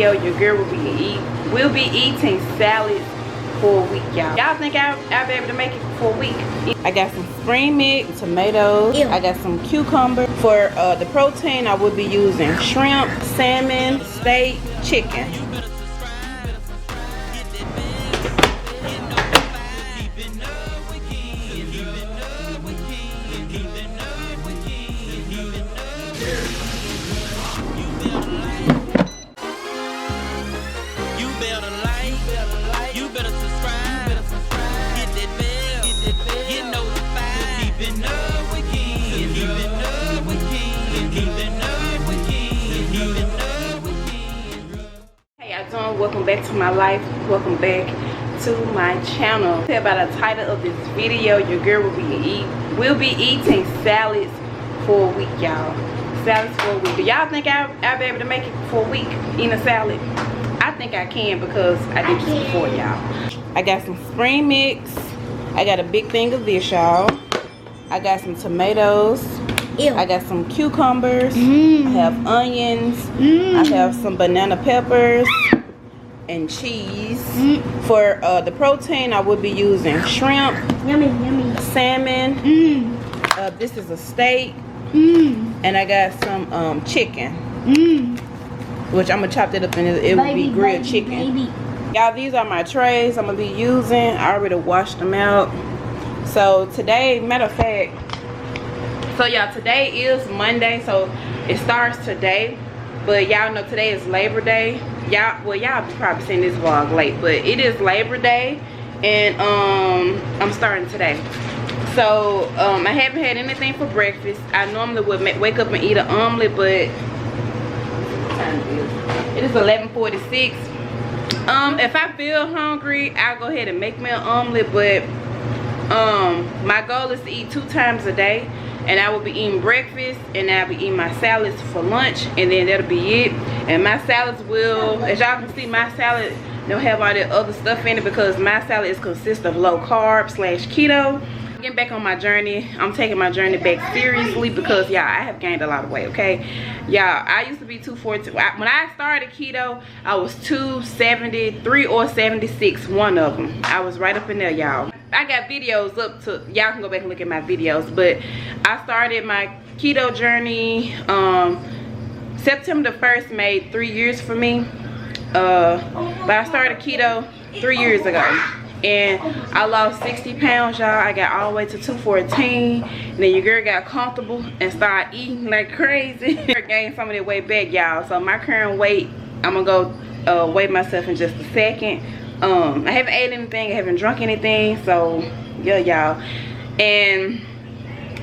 Your girl will be eating salads for a week, y'all. Y'all think I'll be able to make it for a week? I got some spring mix, tomatoes. Ew. I got some cucumber. For the protein, I will be using shrimp, salmon, steak, chicken. Welcome back to my life. Welcome back to my channel. By the title of this video, your girl will be eating salads for a week, y'all. Salads for a week. Do y'all think I'll be able to make it for a week eating a salad? I think I can because I did this before, y'all. I got some spring mix. I got a big thing of this, y'all. I got some tomatoes. Ew. I got some cucumbers. I have onions. I have some banana peppers and cheese. For the protein, I would be using shrimp, salmon. This is a steak, and I got some chicken, which I'm gonna chop that up and it will be grilled chicken. Y'all, these are my trays I'm gonna be using. I already washed them out. So today, matter of fact, so y'all, today is Monday, so it starts today. But y'all know today is Labor Day. Y'all probably seen this vlog late, but it is Labor Day, and I'm starting today. So I haven't had anything for breakfast. I normally would wake up and eat an omelet, but it is 11:46. If I feel hungry, I'll go ahead and make me an omelet, but my goal is to eat 2 times a day. And I will be eating breakfast, and I'll be eating my salads for lunch, and then that'll be it. And my salads will, as y'all can see, my salad don't have all that other stuff in it because my salad consists of low carb / keto. Getting back on my journey. I'm taking my journey back seriously because y'all, I have gained a lot of weight, okay? Y'all, I used to be 242. When I started keto, I was 273 or 76, one of them. I was right up in there, y'all. I got videos up to, y'all can go back and look at my videos, but I started my keto journey September the 1st made 3 years for me. But I started keto 3 years ago, and I lost 60 pounds, y'all. I got all the way to 214, and then your girl got comfortable and started eating like crazy. I gained some of that weight back, y'all. So my current weight, I'm gonna go weigh myself in just a second. I haven't ate anything, I haven't drunk anything, so yeah, y'all. And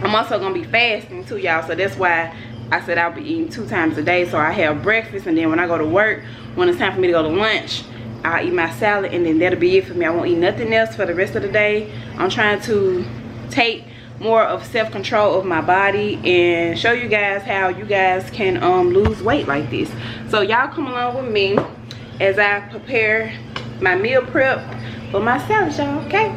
I'm also gonna be fasting too, y'all, so that's why I said I'll be eating 2 times a day. So I have breakfast, and then when I go to work, when it's time for me to go to lunch, I'll eat my salad, and then that'll be it for me. I won't eat nothing else for the rest of the day. I'm trying to take more of self-control of my body and show you guys how you guys can lose weight like this. So y'all come along with me as I prepare my meal prep for my salad, y'all, okay?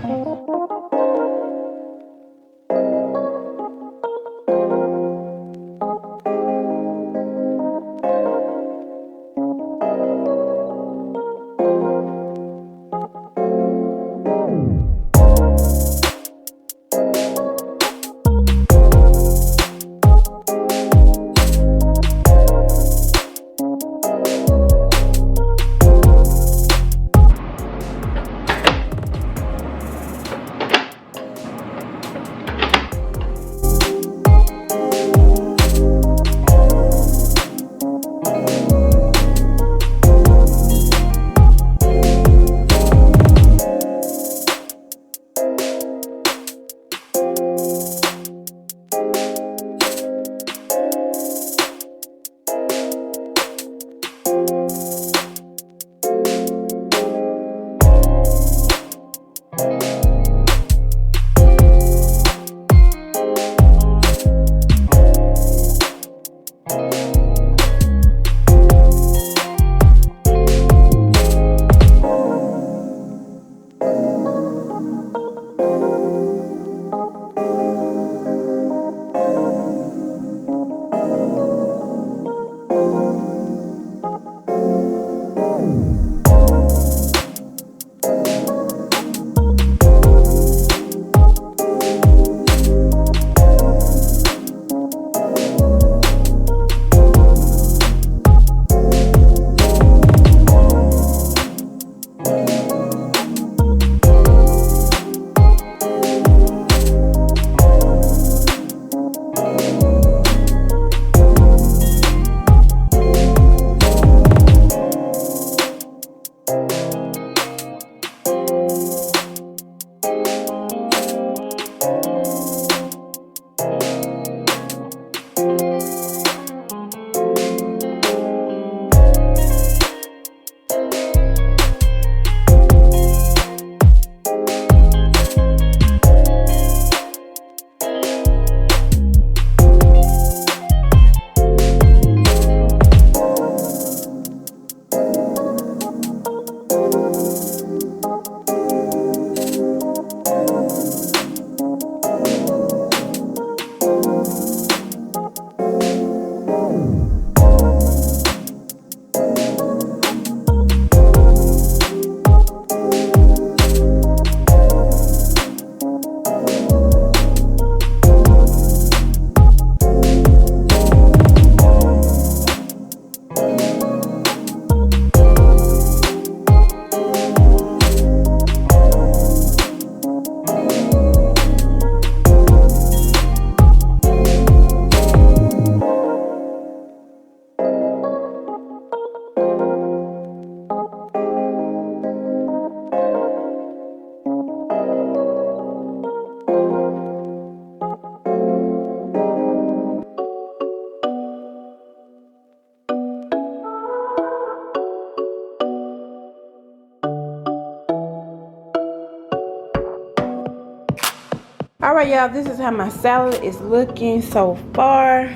All right, y'all, this is how my salad is looking so far.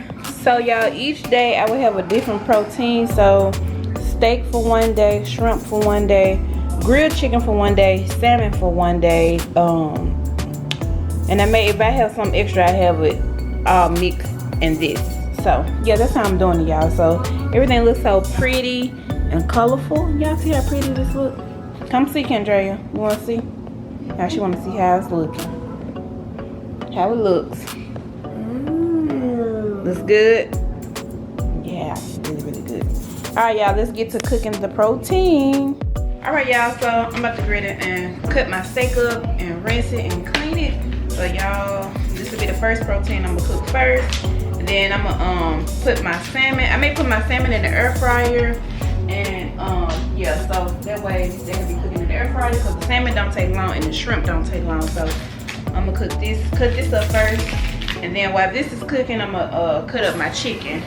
So y'all, each day I will have a different protein. So steak for one day, shrimp for one day, grilled chicken for one day, salmon for one day. And if I have some extra, I have it all mixed in this. So yeah, that's how I'm doing it, y'all. So everything looks so pretty and colorful. Y'all see how pretty this look? Come see, Kendra. You want to see? Now she want to see how it's looking. How it looks. Looks good. Yeah, really good. All right, y'all, let's get to cooking the protein. All right, y'all, so I'm about to grill it and cut my steak up and rinse it and clean it. So y'all, this will be the first protein I'm gonna cook first. And then I'm gonna put my salmon. I may put my salmon in the air fryer. And yeah, so that way they can be cooking in the air fryer because the salmon don't take long and the shrimp don't take long. So I'm gonna cut this up first. And then while this is cooking, I'm gonna cut up my chicken.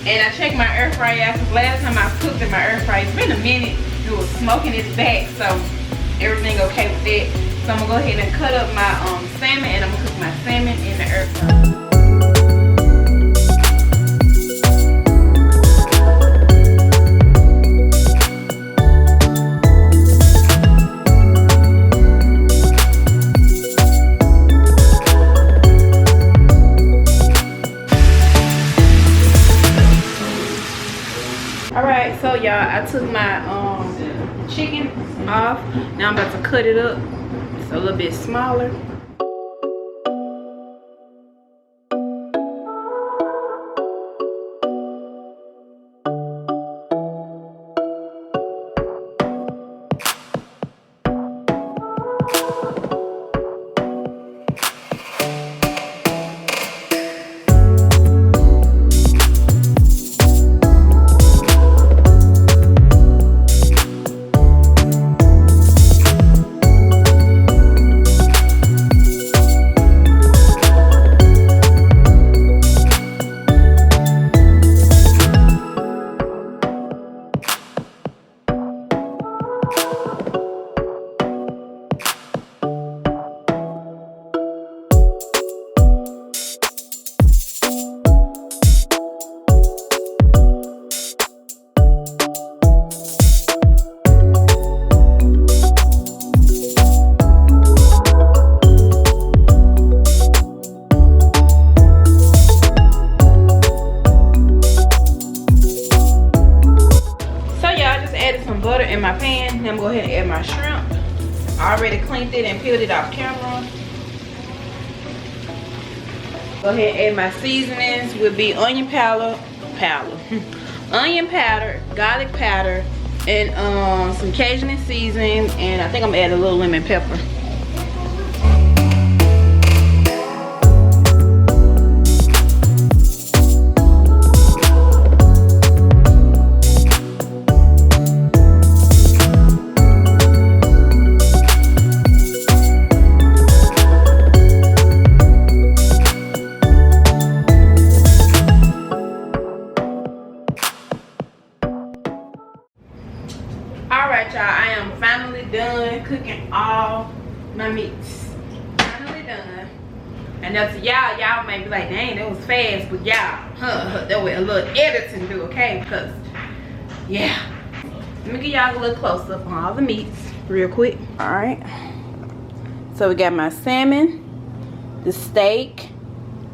And I checked my air fryer out because last time I cooked in my air fryer, it's been a minute. It was smoking its back, so everything okay with that. So I'm gonna go ahead and cut up my salmon, and I'm gonna cook my salmon in the air fryer. Alright, so y'all, I took my chicken off. Now I'm about to cut it up. It's a little bit smaller. Butter in my pan. Now I'm gonna go ahead and add my shrimp. I already cleaned it and peeled it off camera. Go ahead and add my seasonings. Will be onion powder, onion powder, garlic powder, and some Cajun seasoning, and I think I'm gonna add a little lemon pepper. cooking all my meats. Finally done. And that's y'all may be like, dang, that was fast, but y'all, that was a little editing to do, okay? Because, yeah. Let me give y'all a little close up on all the meats real quick. All right. So we got my salmon, the steak,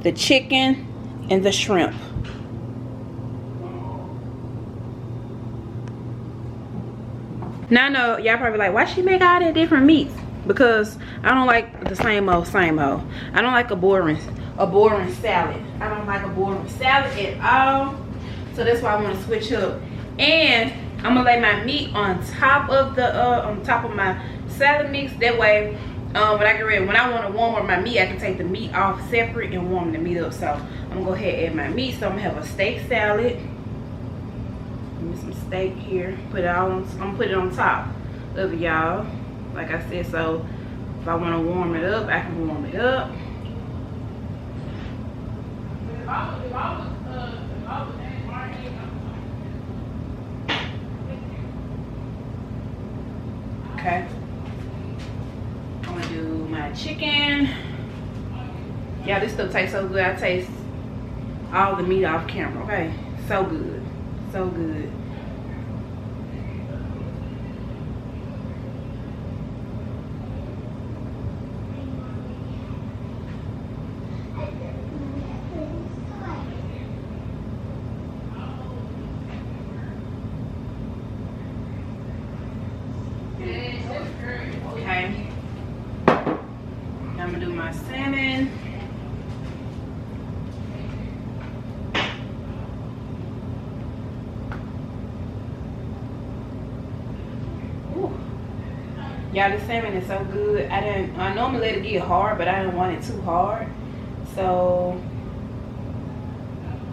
the chicken, and the shrimp. Now I know y'all probably like, why she make all that different meats? Because I don't like the same old. I don't like a boring salad. I don't like a boring salad at all. So that's why I want to switch up. And I'm gonna lay my meat on top of my salad mix. That way, when I get ready, when I want to warm up my meat, I can take the meat off separate and warm the meat up. So I'm gonna go ahead and add my meat. So I'm gonna have a steak salad. Give me some steak here. Put it all on. I'm gonna put it on top of it, y'all. Like I said, so if I want to warm it up, I can warm it up. Okay. I'm gonna do my chicken. Yeah, this stuff tastes so good. I taste all the meat off camera. Okay, so good, so good. Okay, now I'm gonna do my salmon. Ooh. Y'all, this salmon is so good. I normally let it get hard, but I didn't want it too hard, so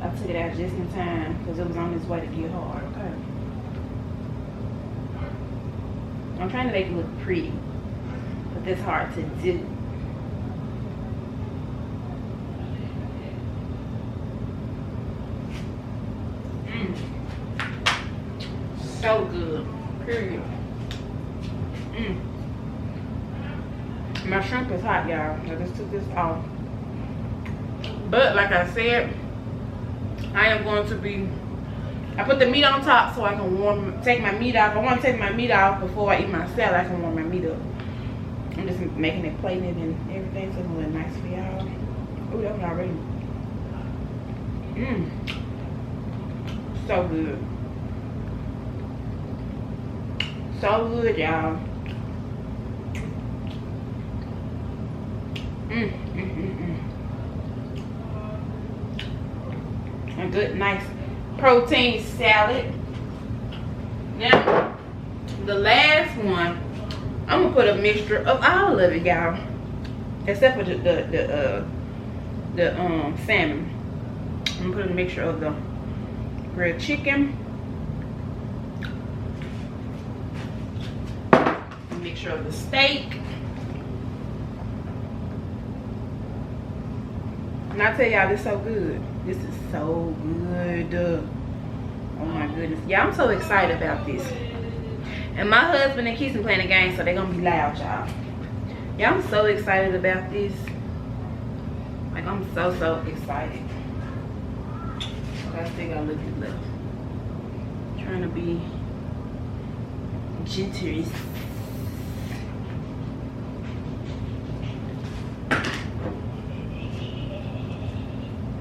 I took it out just in time because it was on its way to get hard. Okay, I'm trying to make it look pretty, but that's hard to do. So good, period. My shrimp is hot, y'all. I just took this off. But like I said, I am going to be, I put the meat on top so I can take my meat off. I want to take my meat off before I eat my salad. I can warm my meat up. I'm just making it plated and everything so it's gonna look nice for y'all. Oh, that was already. So good. So good, y'all. A good, nice protein salad. Now, the last one, I'm gonna put a mixture of all of it, y'all, except for the salmon. I'm gonna put a mixture of the grilled chicken, a mixture of the steak. And I tell y'all, this is so good. This is so good. Oh my goodness. Yeah, I'm so excited about this. And my husband and Keisha playing the game, so they're gonna be loud, y'all. Yeah, I'm so excited about this. Like, I'm so excited. But I still got a little bit left. Trying to be generous.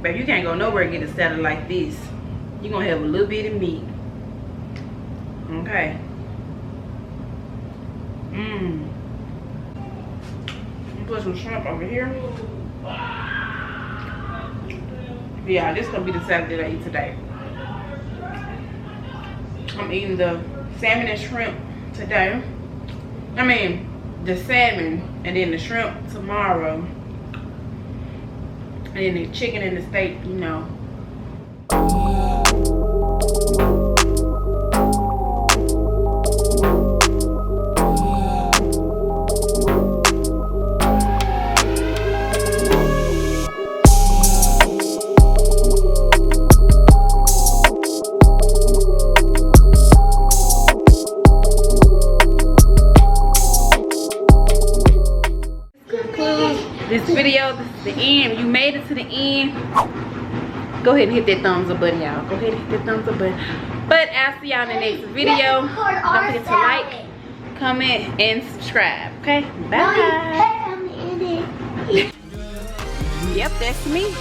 Babe, you can't go nowhere and get a salad like this. You're gonna have a little bit of meat. Okay. Put some shrimp over here. Yeah, this is gonna be the salad that I eat today. I'm eating the salmon and shrimp today. I mean, the salmon and then the shrimp tomorrow. And then the chicken and the steak, you know. this video. This is the end. You made it to the end. Go ahead and hit that thumbs up button, y'all. Go ahead and hit that thumbs up button. But I'll see y'all in the next video. Don't forget to like, comment, and subscribe. Okay? Bye. Yep, that's me.